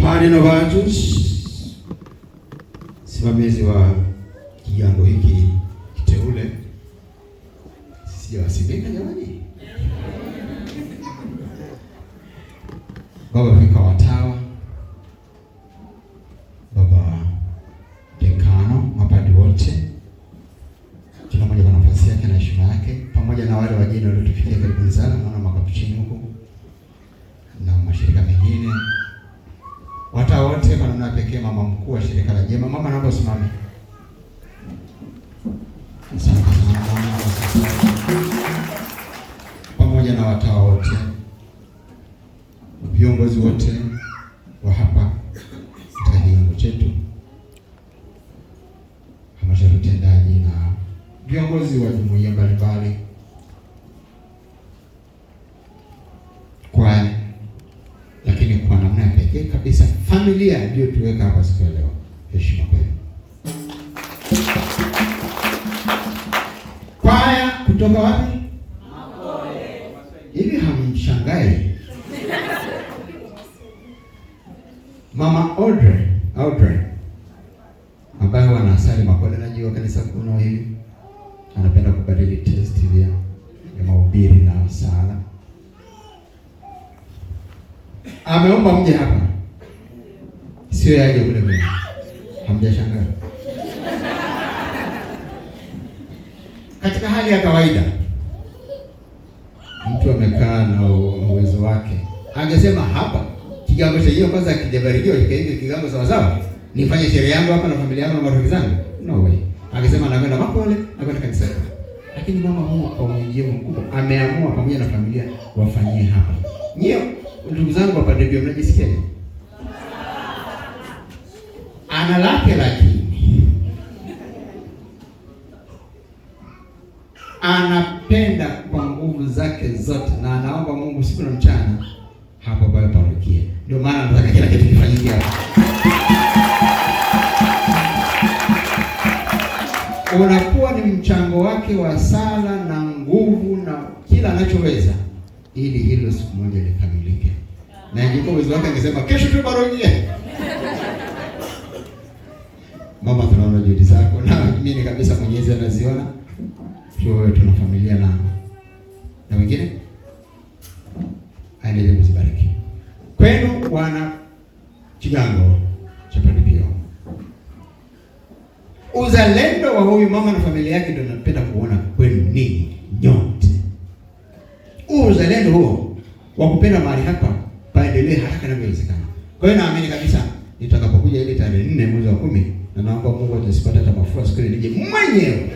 Padre Novatus, simamizi wa kigango hiki kiteule. Sijawasimika jamani. Baba Vika watawa, baba dekano, mapadri wote, kila mmoja kwa nafasi yake na heshima yake, pamoja na wale wageni waliotufikia karibuni sana, naona makapuchini huko na mashirika mengine, watawa wote kwa namna pekee, mama mkuu wa shirika la Jema. Mama, naomba usimame. Pamoja na watawa wote, viongozi wote wa hapa katika kigango chetu, halmashauri tendaji na viongozi wa jumuiya mbalimbali, kwaya, lakini kwa namna pekee kabisa familia ndio tuweka hapa siku ya leo. Heshima kwenu. Kwaya kutoka wapi? Hivi hamshangai? Mama Audrey ambaye wanasali Makole, najua kanisa kuna hivi anapenda kubadili test ya mahubiri na sala. Ameomba mje hapa, sio yaje kule mbele. Hamjashangaa? Katika hali ya kawaida mtu amekaa na uwezo wake, angesema hapa kigango chenyewe kwanza kijabarikiwa kikaige kigango sawa sawa, nifanye sherehe yangu hapa na familia yangu na marafiki zangu. No way. Angesema anakwenda Makole, anakwenda kanisa. Lakini mama huyu kwa unyenyekevu mkubwa ameamua pamoja na familia wafanyie hapa. Nyie ndugu zangu hapa ndio mnajisikiaje? Ana lake lakini anapenda kwa nguvu zake zote na anaomba Mungu siku na mchana hapo pale parokia. Ndio maana anataka kila kitu kifanyike hapa. Unakuwa ni mchango wake wa sala na nguvu na kila anachoweza ili hilo siku moja likamilike. Na ingekuwa uwezo wake angesema kesho tu parokia. Mama, tunaona juhudi zako na mimi kabisa Mwenyezi anaziona. Wewe tuna familia na wengine aendelee kuzibariki. Kwenu wana kigango cha Padre Pio, uzalendo wa huyu mama na familia yake ndio napenda kuona kwenu ninyi nyote. Uzalendo huo wa kupenda mahali hapa paendelee haraka inavyowezekana. Kwa hiyo naamini kabisa nitakapokuja ile tarehe 4 mwezi wa 10, na naomba Mungu atasipata hata mafua siku ile nije mwenyewe.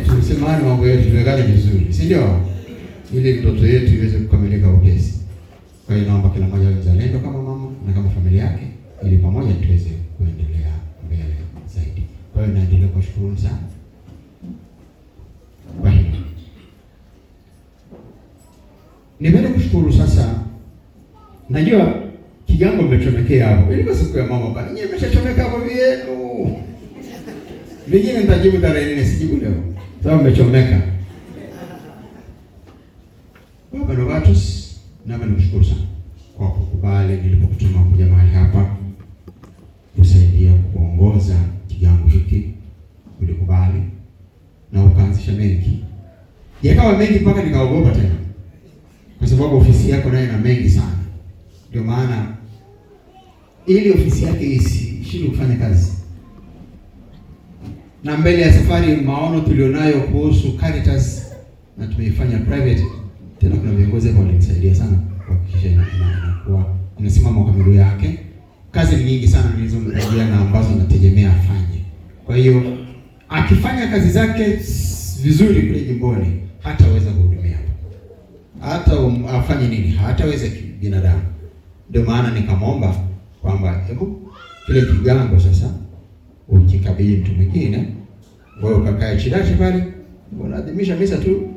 Tusemane mambo yetu tuwekane vizuri, si ndio? Ili ndoto yetu iweze kukamilika upesi. Kwa hiyo naomba kila mmoja mzalendo kama mama na kama familia yake, ili pamoja tuweze kuendelea mbele zaidi. Kwa hiyo naendelea kushukuru sana. Kwa hiyo nimeenda kushukuru sasa. Najua kigango mmechomekea hapo. Ilikuwa siku ya mama bali nyinyi mmeshachomeka hapo vyenu. Vingine nitajibu tarehe 4, sijibu leo. Sababu mmechomeka. Baba Novatus, naomba nikushukuru sana kwa kukubali nilipokutuma kuja mahali hapa kusaidia kuongoza kigango hiki. Ulikubali na ukaanzisha mengi. Yakawa mengi mpaka nikaogopa tena. Kwa sababu ofisi yako nayo ina mengi sana. Ndio maana ili ofisi yake ishinde kufanya kazi. Na mbele ya safari maono tulionayo kuhusu Caritas na tumeifanya private, tena kuna viongozi hapo walinisaidia sana kuhakikisha inakuwa inasimama kwa miguu yake. Kazi ni nyingi sana nilizomrejea na ambazo nategemea afanye. Kwa hiyo akifanya kazi zake vizuri kule jimboni hataweza kuhudumia hata afanye nini, hataweza binadamu. Ndio maana nikamwomba kwamba hebu kile kigango sasa ukikabidhi mtu mwingine, wewe ukakae chidache pale, unaadhimisha misa tu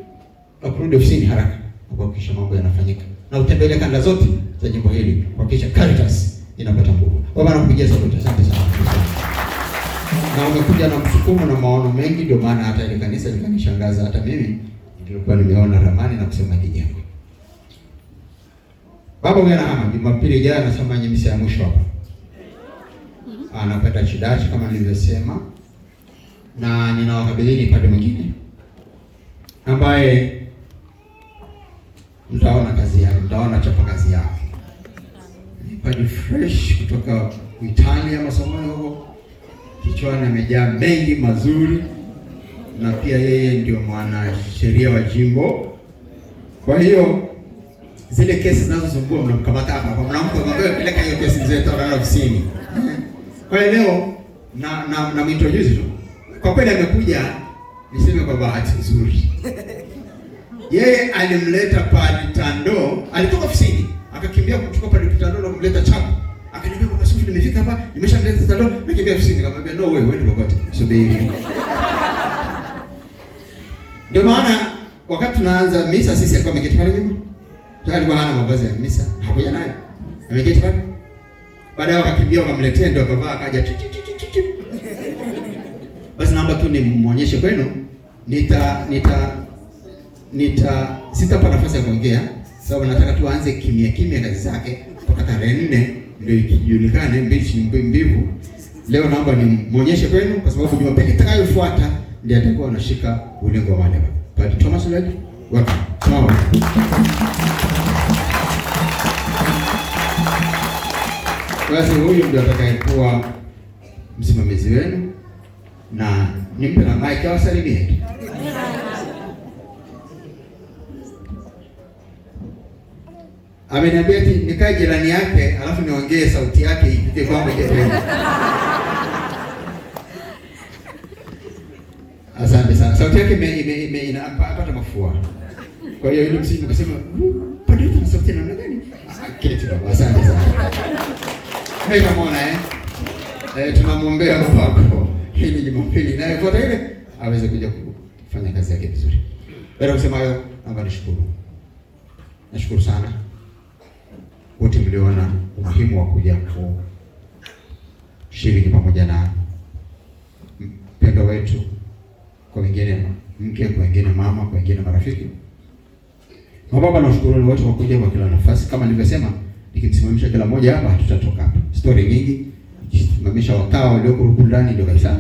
na kurudi ofisini haraka kuhakikisha mambo yanafanyika, na utembelee kanda zote za jimbo hili kuhakikisha Caritas inapata nguvu. Baba, nakupigia sauti, asante sana. Na umekuja na msukumo na maono mengi, ndio maana hata ile kanisa likanishangaza hata mimi nilikuwa nimeona ramani na kusema kijambo. Baba huyu anahama Jumapili ijayo, anasoma misa ya mwisho hapa. Anapata chidachi kama nilivyosema, na ninawakabidhini pande mwingine ambaye mtaona kazi yake, mtaona chapa kazi yake. Ni padi fresh kutoka Italia, masomoni huko, kichwani amejaa mengi mazuri, na pia yeye ndio mwana sheria wa jimbo. Kwa hiyo zile kesi zinazosumbua mnamkamata hapa kwa mwanamke, mwambie peleka hiyo kesi mzee toka ofisini. Kwa hiyo leo na introduce tu. Kwa kweli amekuja, niseme kwa bahati nzuri. Yeye alimleta Padre Tando, alitoka ofisini, akakimbia kuchukua Padre Tando na kumleta chapo. Akaniambia kwa sababu nimefika hapa, nimeshamleta Tando, nakimbia ofisini. Nikamwambia no way, wewe popote, subiri. Ndio maana wakati tunaanza misa sisi alikuwa ameketi pale nyuma. Tayari kwa hana mavazi ya misa, hakuja naye. Ameketi pale. Baadaye wakakimbia wakamletea, ndio akavaa akaja. Basi naomba tu nimuonyeshe kwenu. Sitapa nafasi ya kuongea sababu nataka tuanze kimya kazi zake mpaka tarehe 4 ndio ikijulikane mbichi mbivu. Leo naomba nimuonyeshe kwenu kwa sababu Jumapili itakayofuata ndiye atakuwa anashika ulingo wa madhabahu. Padre Thomas Led, welcome. Sawa. Basi huyu ndio atakayekuwa msimamizi wenu, na nimpe na mic awasalimie. Ameniambia eti nikae jirani yake alafu niongee sauti yake ipite kwangu jirani. Asante sana. Sauti yake inapata mafua. Kwa hiyo ile msimu kasema, "Padre tuna sauti namna gani?" Kile baba. Asante sana. Hey kamona tunamwombea babako ili Jumapili naye kwa ile aweze kuja kufanya kazi yake vizuri. Baada ya kusema hayo, naomba nishukuru. Nashukuru sana wote mliona umuhimu wa kuja kushiriki pamoja na mpendo wetu, kwa wengine mke, kwa wengine mama, kwa wengine marafiki. Mababa na washukuru wote kwa kuja kwa kila nafasi. Kama nilivyosema, nikimsimamisha kila mmoja hapa tutatoka hapa. Story nyingi, nikisimamisha watawa walioko huko ndani ndio kabisa.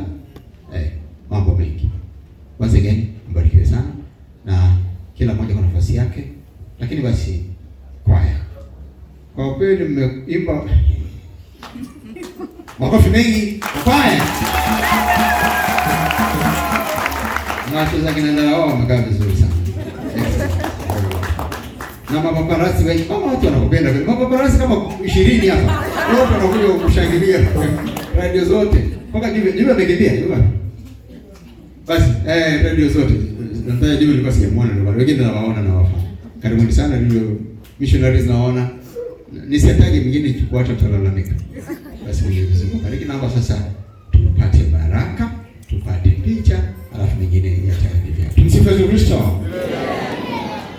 Mambo mengi. Once again, mbarikiwe sana na kila mmoja kwa nafasi yake. Lakini basi kwaya. Kwa kweli mmeimba makofi mengi kwaya. Wacheza kinaenda wao wamekaa vizuri sana. Na mapaparasi wengi kama watu wanakupenda vile. Mapaparasi kama 20 hapa. Wote wanakuja kushangilia radio zote. Mpaka jiwe amekimbia, jiwe. Basi radio zote. Nataka jiwe nilikuwa sijamuona ndio bado. Wengine nawaona na wafa. Karibuni sana ndio missionaries naona. Nisiataje mwingine kuacha tutalalamika. Basi Mwenyezi Mungu bariki. Naomba sasa tupate baraka, tupate picha, alafu mingine yataendelea. Tumsifu Yesu Kristo.